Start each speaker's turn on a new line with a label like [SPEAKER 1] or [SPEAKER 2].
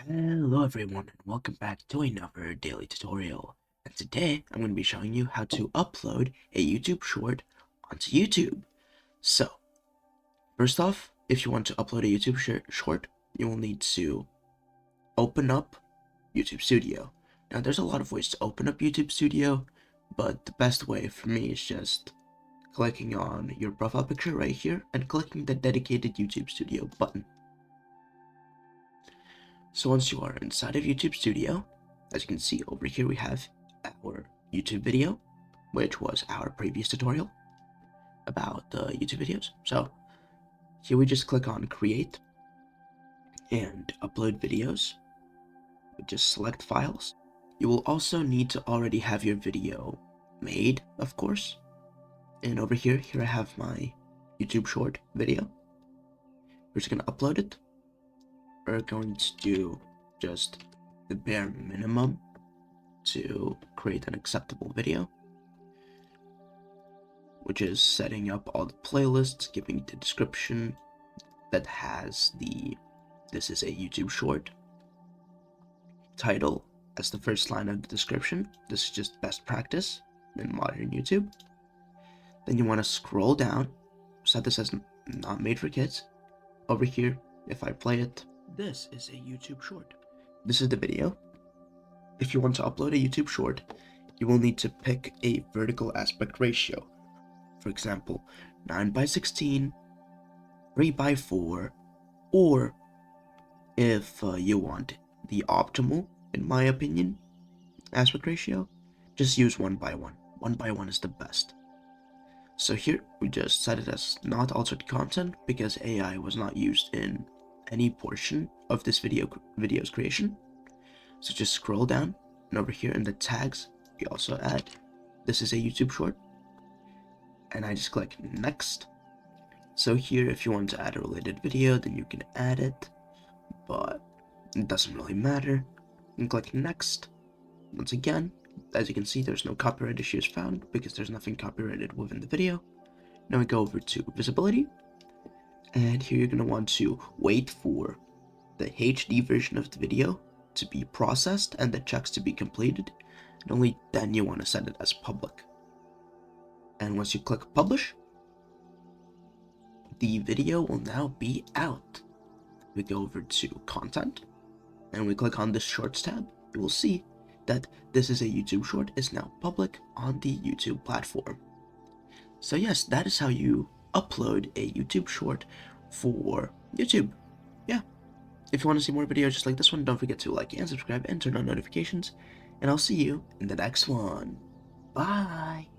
[SPEAKER 1] Hello everyone and welcome back to another daily tutorial. And today I'm going to be showing you how to upload a YouTube short onto YouTube. So, first off, if you want to upload a YouTube short, you will need to open up YouTube Studio. Now there's a lot of ways to open up YouTube Studio, but the best way for me is just clicking on your profile picture right here and clicking the dedicated YouTube Studio button. So once you are inside of YouTube Studio, as you can see over here, we have our YouTube video, which was our previous tutorial about the YouTube videos. So here we just click on create and upload videos. We just select files. You will also need to already have your video made, of course. And over here I have my YouTube short video. We're just gonna upload it. We're going to do just the bare minimum to create an acceptable video, which is setting up all the playlists, giving the description that has this is a YouTube short title as the first line of the description. This is just best practice in modern YouTube. Then you want to scroll down, set this as not made for kids. Over here, if I play it, this is a YouTube short. This is the video. If you want to upload a YouTube short, you will need to pick a vertical aspect ratio. For example, 9:16, 3:4, or if you want the optimal, in my opinion, aspect ratio, just use 1:1. 1:1 is the best. So here we just set it as not altered content because AI was not used in any portion of this video's creation. So just scroll down, and over here in the tags we also add this is a YouTube short, and I just click next. So here if you want to add a related video, then you can add it, but it doesn't really matter. And click next. Once again, as you can see, there's no copyright issues found because there's nothing copyrighted within the video. Now we go over to visibility, and here you're going to want to wait for the HD version of the video to be processed and the checks to be completed, and only then you want to set it as public. And once you click publish, the video will now be out. We go over to content, and we click on this shorts tab. You will see that this is a YouTube short is now public on the YouTube platform. So yes, that is how you upload a YouTube short for YouTube. Yeah. If you want to see more videos just like this one, don't forget to like and subscribe and turn on notifications, and I'll see you in the next one. Bye!